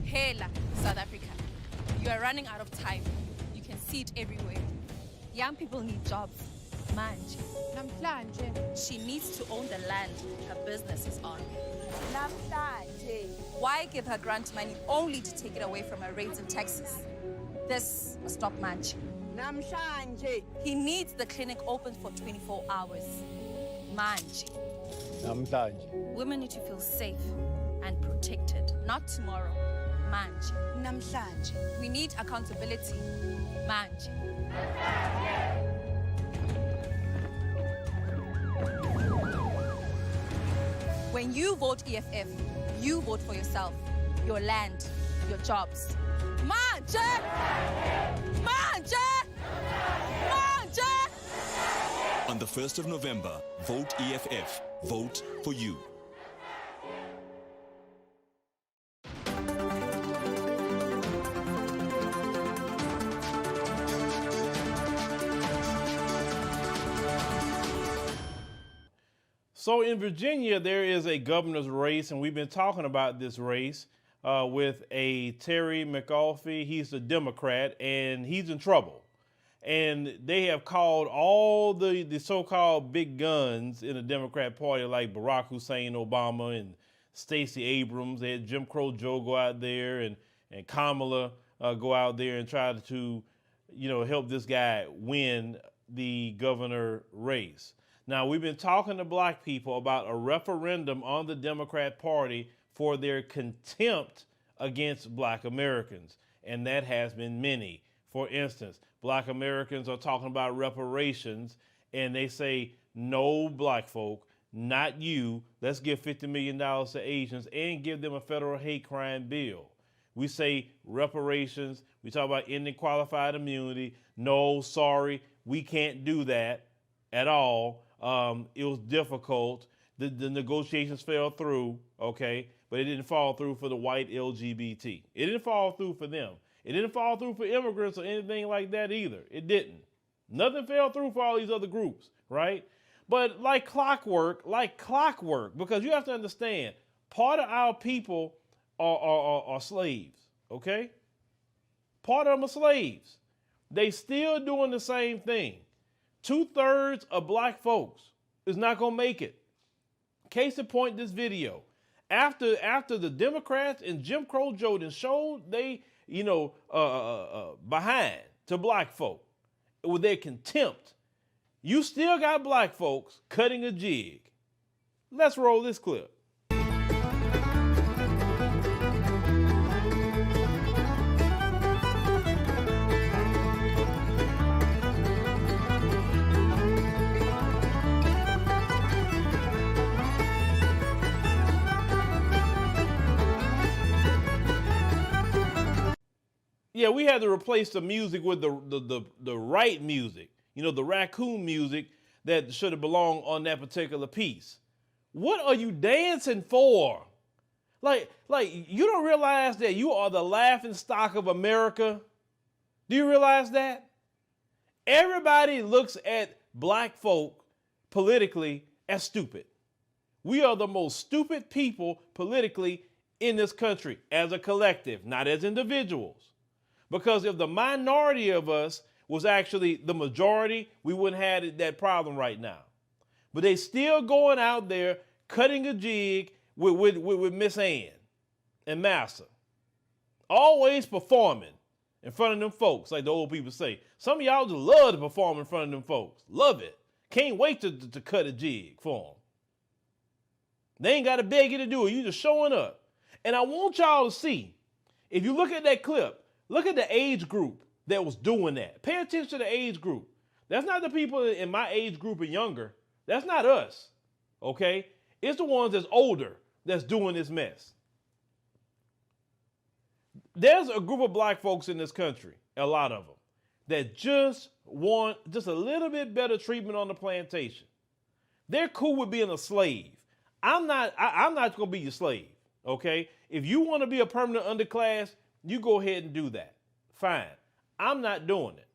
Hela, South Africa. You are running out of time. You can see it everywhere. Young people need jobs. Manje. Namhlanje. She needs to own the land her business is on. Namhlanje. Why give her grant money only to take it away from her rates and taxes? This must stop Manje. Namhlanje. He needs the clinic open for 24 hours. Manje. Namhlanje. Women need to feel safe and protected. Not tomorrow. Manje. Namhlanje. We need accountability. Manje. When you vote EFF, you vote for yourself, your land, your jobs. Manje! Manje! Manje! On the 1st of November, vote EFF. Vote for you. So in Virginia, there is a governor's race, and we've been talking about this race with a Terry McAuliffe. He's a Democrat, and he's in trouble. And they have called all the so-called big guns in the Democrat Party, like Barack Hussein Obama and Stacey Abrams. They had Jim Crow Joe go out there and Kamala go out there and try to, help this guy win the governor race. Now, we've been talking to black people about a referendum on the Democrat Party for their contempt against black Americans, and that has been many. For instance, black Americans are talking about reparations, and they say, no, black folk, not you. Let's give $50 million to Asians and give them a federal hate crime bill. We say reparations. We talk about ending qualified immunity. No, sorry, we can't do that at all. It was difficult. The negotiations fell through, okay? But it didn't fall through for the white LGBT. It didn't fall through for them. It didn't fall through for immigrants or anything like that either. It didn't. Nothing fell through for all these other groups, right? But like clockwork, because you have to understand, part of our people are slaves, okay? Part of them are slaves. They still doing the same thing. 2/3 of black folks is not going to make it. Case in point, this video. After the Democrats and Jim Crow Joe showed they, behind to black folk with their contempt, you still got black folks cutting a jig. Let's roll this clip. Yeah, we had to replace the music with the right music, the raccoon music that should have belonged on that particular piece. What are you dancing for? Like you don't realize that you are the laughing stock of America? Do you realize that? Everybody looks at black folk politically as stupid. We are the most stupid people politically in this country as a collective, not as individuals. Because if the minority of us was actually the majority, we wouldn't have that problem right now. But they still going out there cutting a jig with Miss Ann and Massa. Always performing in front of them folks, like the old people say. Some of y'all just love to perform in front of them folks. Love it. Can't wait to cut a jig for them. They ain't got to beg you to do it. You just showing up. And I want y'all to see, if you look at that clip, look at the age group that was doing that. Pay attention to the age group. That's not the people in my age group and younger. That's not us, okay? It's the ones that's older that's doing this mess. There's a group of black folks in this country, a lot of them, that just want just a little bit better treatment on the plantation. They're cool with being a slave. I'm not going to be your slave, okay? If you want to be a permanent underclass, you go ahead and do that. Fine. I'm not doing it.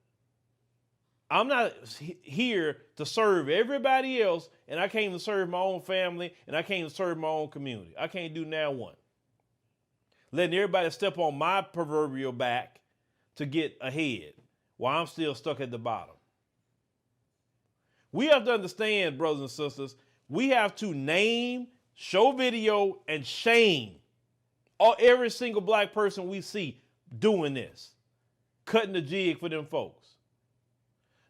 I'm not here to serve everybody else, and I came to serve my own family, and I came to serve my own community. I can't do now one. letting everybody step on my proverbial back to get ahead while I'm still stuck at the bottom. We have to understand, brothers and sisters, we have to name, show video, and shame every single black person we see doing this, cutting the jig for them folks.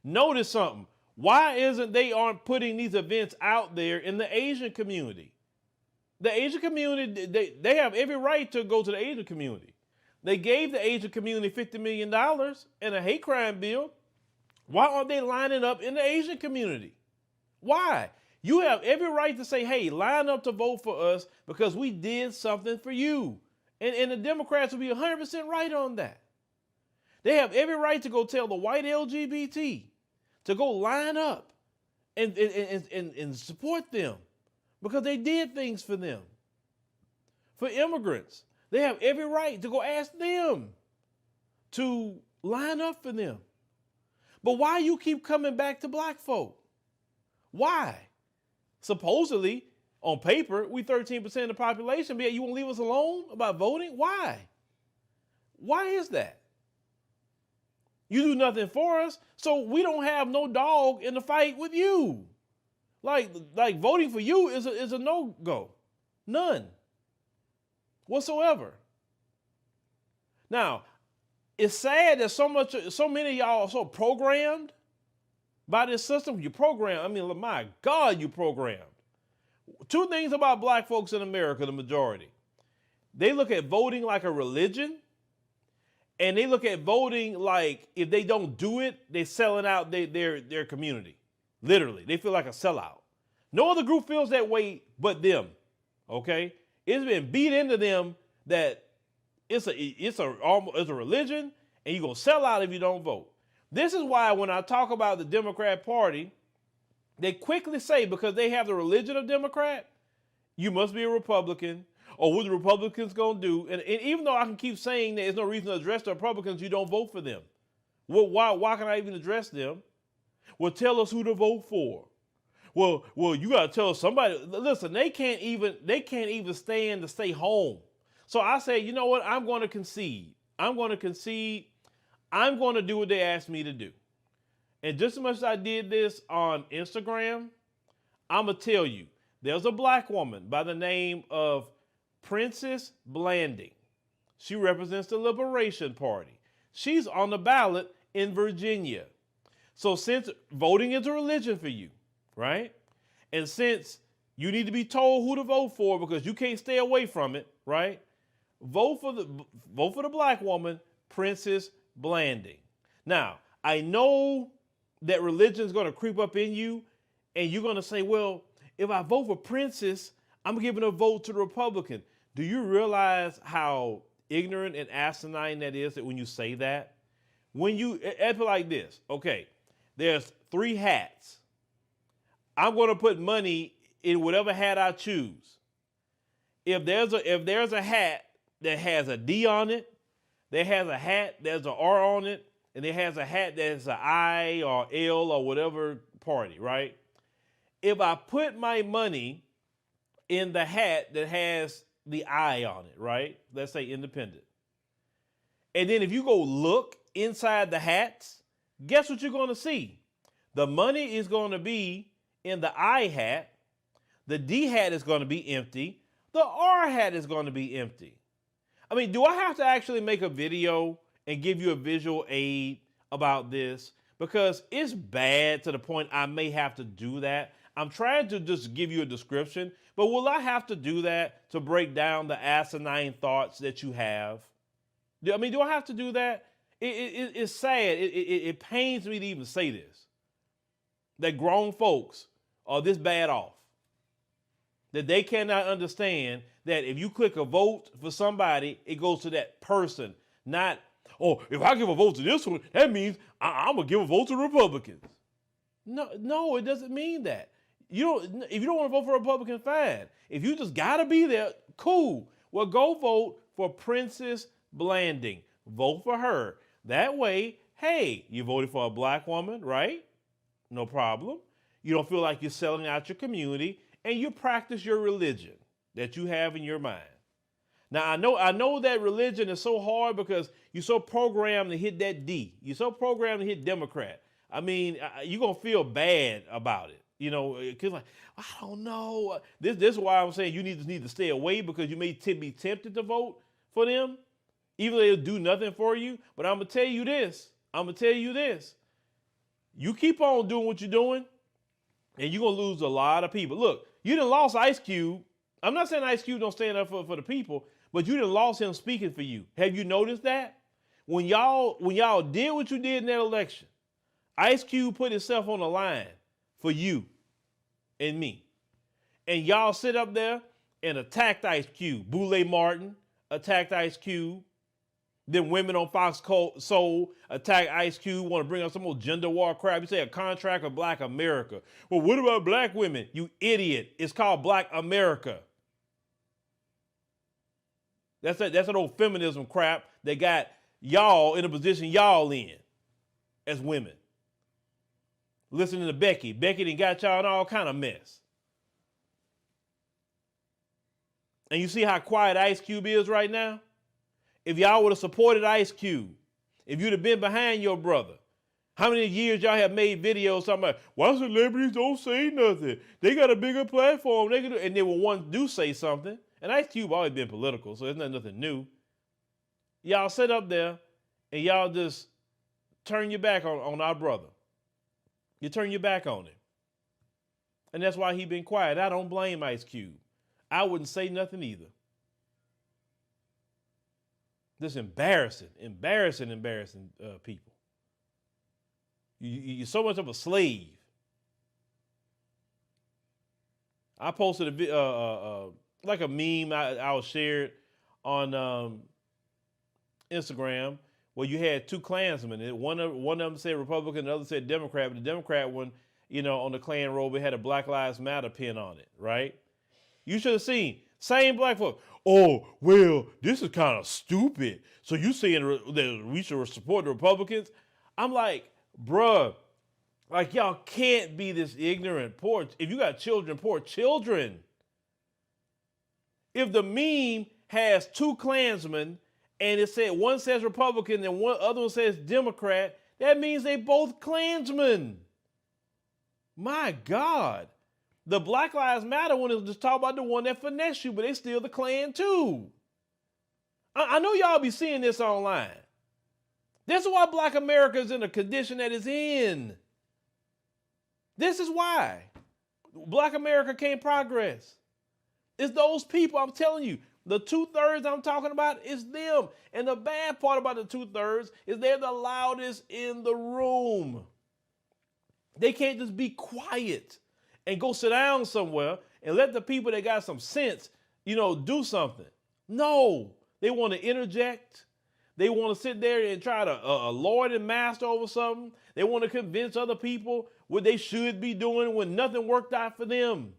Notice something. Why isn't they aren't putting these events out there in the Asian community? The Asian community, they have every right to go to the Asian community. They gave the Asian community $50 million in a hate crime bill. Why aren't they lining up in the Asian community? Why? You have every right to say, hey, line up to vote for us because we did something for you. And the Democrats will be 100% right on that. They have every right to go tell the white LGBT to go line up and support them because they did things for them. For immigrants, they have every right to go ask them to line up for them. But why you keep coming back to black folk? Why? Supposedly, on paper, we 13% of the population, but yet you won't leave us alone about voting? Why? Why is that? You do nothing for us, so we don't have no dog in the fight with you. Like voting for you is a no-go. None. Whatsoever. Now, it's sad that so many of y'all are so programmed by this system. You program, I mean, my God, you programmed. Two things about black folks in America, the majority. They look at voting like a religion, and they look at voting like if they don't do it, they're selling out their community. Literally, they feel like a sellout. No other group feels that way but them, okay? It's been beat into them that it's a religion, and you're going to sell out if you don't vote. This is why when I talk about the Democrat Party, they quickly say because they have the religion of Democrat, you must be a Republican, or what the Republicans going to do. And even though I can keep saying that there's no reason to address the Republicans, you don't vote for them. Well, why can I even address them? Well, tell us who to vote for. Well, you got to tell somebody. Listen, they can't even stand to stay home. So I say, you know what? I'm going to concede. I'm going to do what they asked me to do. And just as much as I did this on Instagram, I'm going to tell you, there's a black woman by the name of Princess Blanding. She represents the Liberation Party. She's on the ballot in Virginia. So since voting is a religion for you, right? And since you need to be told who to vote for because you can't stay away from it, right? Vote for the black woman, Princess Blanding. Now, I know that religion is going to creep up in you, and you're going to say, well, if I vote for Princess, I'm giving a vote to the Republican. Do you realize how ignorant and asinine that is that when you say that? When you, it's like this, okay, there's 3 hats. I'm going to put money in whatever hat I choose. If there's a hat that has a D on it, there has a hat there's an R on it, and it has a hat that's an I or L or whatever party, right? If I put my money in the hat that has the I on it, right? Let's say independent. And then if you go look inside the hats, guess what you're going to see? The money is going to be in the I hat. The D hat is going to be empty. The R hat is going to be empty. I mean, do I have to actually make a video and give you a visual aid about this? Because it's bad to the point I may have to do that. I'm trying to just give you a description, but will I have to do that to break down the asinine thoughts that you have? I mean, do I have to do that? It's sad. It pains me to even say this, that grown folks are this bad off, that they cannot understand that if you click a vote for somebody, it goes to that person, not, oh, if I give a vote to this one, that means I'm going to give a vote to Republicans. No, it doesn't mean that. If you don't want to vote for a Republican, fine. If you just got to be there, cool. Well, go vote for Princess Blanding. Vote for her. That way, hey, you voted for a black woman, right? No problem. You don't feel like you're selling out your community, and you practice your religion that you have in your mind. Now, I know that religion is so hard because you're so programmed to hit that D. You're so programmed to hit Democrat. I mean, you're going to feel bad about it. You know, because like, I don't know. This is why I'm saying you need to stay away, because you may be tempted to vote for them, even though they'll do nothing for you. But I'm going to tell you this. You keep on doing what you're doing, and you're going to lose a lot of people. Look, you done lost Ice Cube. I'm not saying Ice Cube don't stand up for the people, but you done lost him speaking for you. Have you noticed that? When y'all did what you did in that election, Ice Cube put himself on the line for you and me. And y'all sit up there and attacked Ice Cube. Boule Martin attacked Ice Cube. Then women on Fox Soul attack Ice Cube, want to bring up some old gender war crap. You say a contract with Black America. Well, what about black women? You idiot. It's called Black America. That's that old feminism crap that got y'all in the position y'all in as women. Listening to Becky. Becky done got y'all in all kind of mess. And you see how quiet Ice Cube is right now? If y'all would have supported Ice Cube, if you'd have been behind your brother, how many years y'all have made videos talking about, why celebrities don't say nothing? They got a bigger platform. They can do, and they will want to say something. And Ice Cube always been political, so it's not nothing new. Y'all sit up there and y'all just turn your back on our brother. You turn your back on him. And that's why he been quiet. I don't blame Ice Cube. I wouldn't say nothing either. This embarrassing people. You're so much of a slave. I posted a like a meme I was shared on Instagram where you had two Klansmen. One of them said Republican, the other said Democrat. But the Democrat one, on the Klan robe, it had a Black Lives Matter pin on it, right? You should have seen. Same black folk. Oh, well, this is kind of stupid. So you saying that we should support the Republicans? I'm like, bruh, like y'all can't be this ignorant. If you got children, poor children. If the meme has two Klansmen and it said one says Republican and one other one says Democrat, that means they both Klansmen. My God. The Black Lives Matter one is just talking about the one that finesse you, but they still the Klan too. I know y'all be seeing this online. This is why Black America is in the condition that it's in. This is why Black America can't progress. It's those people, I'm telling you. The 2/3 I'm talking about is them. And the bad part about the 2/3 is they're the loudest in the room. They can't just be quiet and go sit down somewhere and let the people that got some sense, do something. No, they want to interject. They want to sit there and try to lord and master over something. They want to convince other people what they should be doing when nothing worked out for them.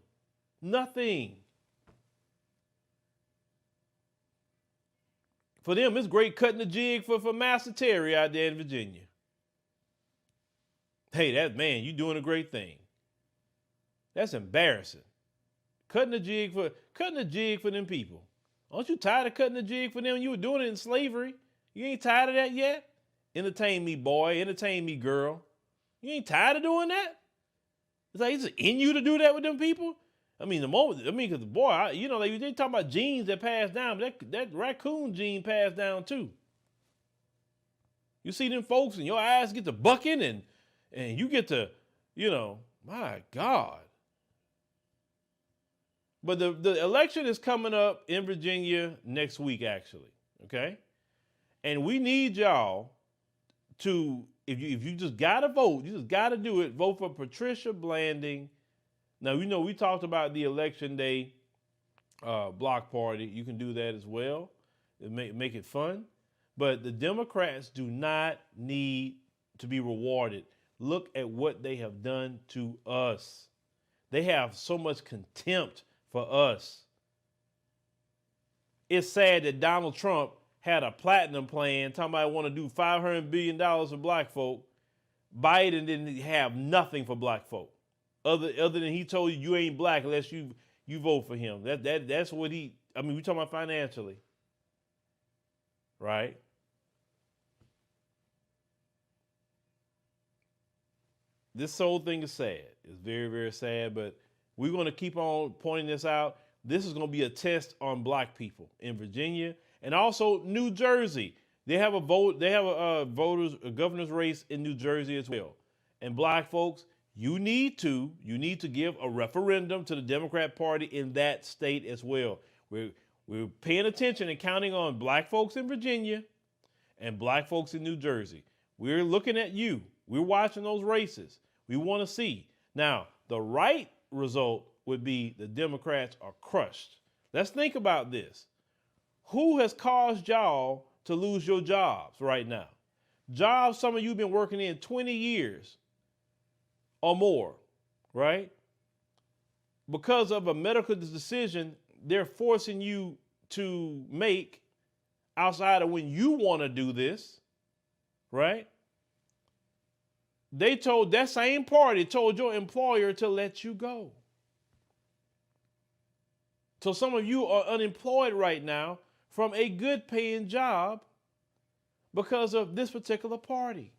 Nothing. For them, it's great cutting the jig for Massa Terry out there in Virginia. Hey, you doing a great thing. That's embarrassing. Cutting the jig for them people. Aren't you tired of cutting the jig for them? You were doing it in slavery. You ain't tired of that yet? Entertain me, boy. Entertain me, girl. You ain't tired of doing that? It's like it's in you to do that with them people? Because boy, they talk about genes that pass down, but that raccoon gene passed down too. You see them folks and your eyes get to bucking and you get to, my God. But the election is coming up in Virginia next week, actually, okay? And we need y'all to, if you just got to vote, you just got to do it, vote for Patricia Blanding. Now, we talked about the Election Day block party. You can do that as well. Make it fun. But the Democrats do not need to be rewarded. Look at what they have done to us. They have so much contempt for us. It's sad that Donald Trump had a platinum plan talking about want to do $500 billion for black folk. Biden didn't have nothing for black folk. Other than he told you ain't black unless you vote for him. That's what we talking about financially. right? This whole thing is sad. It's very, very sad, but we're going to keep on pointing this out. This is going to be a test on black people in Virginia and also New Jersey. They have a vote. They have a governor's race in New Jersey as well. And black folks, you need to give a referendum to the Democrat Party in that state as well. We're paying attention and counting on black folks in Virginia and black folks in New Jersey. We're looking at you. We're watching those races. We want to see. Now, the right result would be the Democrats are crushed. Let's think about this. Who has caused y'all to lose your jobs right now? Jobs some of you have been working in 20 years or more, right? Because of a medical decision they're forcing you to make outside of when you want to do this, right? That same party told your employer to let you go. So some of you are unemployed right now from a good paying job because of this particular party.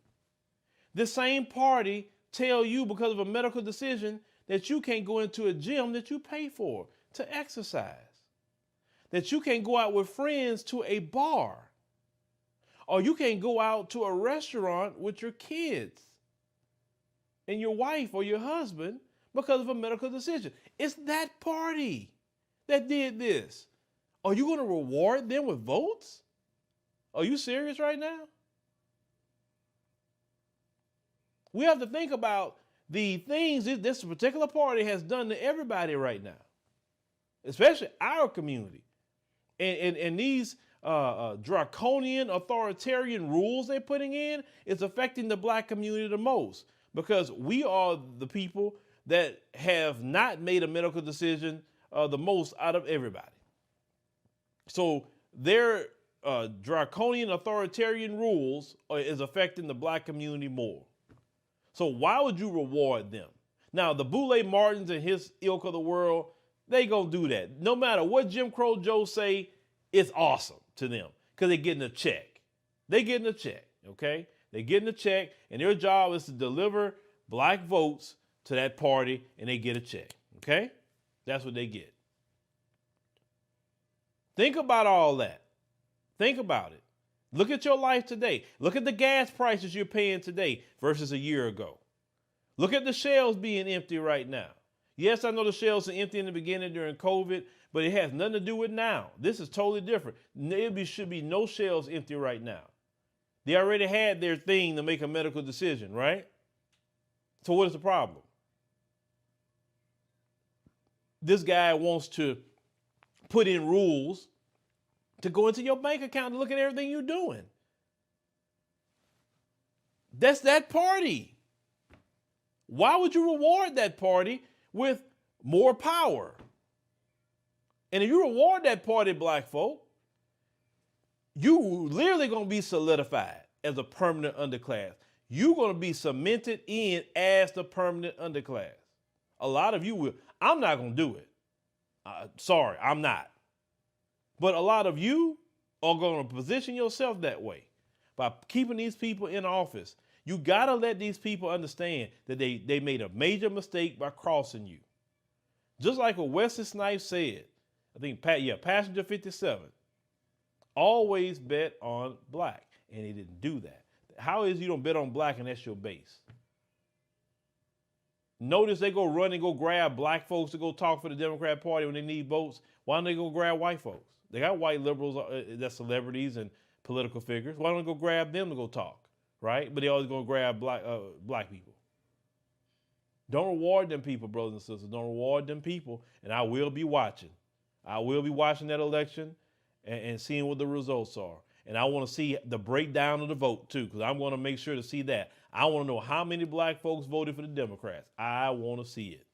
This same party tell you because of a medical decision that you can't go into a gym that you pay for to exercise, that you can't go out with friends to a bar, or you can't go out to a restaurant with your kids and your wife or your husband because of a medical decision. It's that party that did this. Are you going to reward them with votes? Are you serious right now? We have to think about the things this particular party has done to everybody right now, especially our community. And these draconian authoritarian rules they're putting in is affecting the black community the most, because we are the people that have not made a medical decision the most out of everybody. So their draconian authoritarian rules is affecting the black community more. So why would you reward them? Now, the Boule Martins and his ilk of the world, they gonna do that. No matter what Jim Crow Joe say, it's awesome to them because they're getting a check. They're getting a check, okay? They're getting a check, and their job is to deliver black votes to that party, and they get a check, okay? That's what they get. Think about all that. Think about it. Look at your life today. Look at the gas prices you're paying today versus a year ago. Look at the shelves being empty right now. Yes, I know the shelves are empty in the beginning during COVID, but it has nothing to do with now. This is totally different. There should be no shelves empty right now. They already had their thing to make a medical decision, right? So what is the problem? This guy wants to put in rules to go into your bank account and look at everything you're doing. That's that party. Why would you reward that party with more power? And if you reward that party, black folk, you literally going to be solidified as a permanent underclass. You're going to be cemented in as the permanent underclass. A lot of you will. I'm not going to do it. Sorry, I'm not. But a lot of you are going to position yourself that way by keeping these people in office. You got to let these people understand that they made a major mistake by crossing you. Just like what Wesley Snipes said, I think, Passenger 57, always bet on black. And he didn't do that. How is you don't bet on black and that's your base? Notice they go run and go grab black folks to go talk for the Democrat Party when they need votes. Why don't they go grab white folks? They got white liberals that's celebrities and political figures. Why don't they go grab them to go talk, right? But they always go grab black people. Don't reward them people, brothers and sisters. Don't reward them people. And I will be watching. I will be watching that election and seeing what the results are. And I want to see the breakdown of the vote, too, because I'm going to make sure to see that. I want to know how many black folks voted for the Democrats. I want to see it.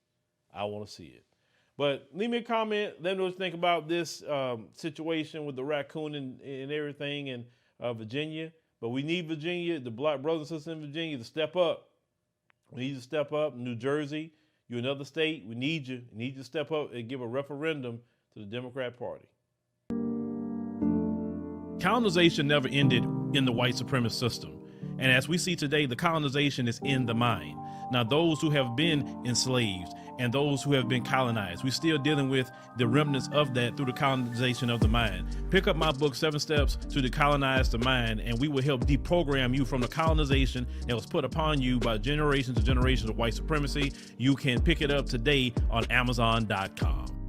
I want to see it. But leave me a comment. Let me know what you think about this situation with the raccoon and everything in Virginia. But we need Virginia, the black brothers and sisters in Virginia, to step up. We need you to step up. New Jersey, you're another state. We need you. We need you to step up and give a referendum to the Democrat Party. Colonization never ended in the white supremacist system. And as we see today, the colonization is in the mind. Now, those who have been enslaved and those who have been colonized, we're still dealing with the remnants of that through the colonization of the mind. Pick up my book, 7 Steps to Decolonize the Mind, and we will help deprogram you from the colonization that was put upon you by generations and generations of white supremacy. You can pick it up today on Amazon.com.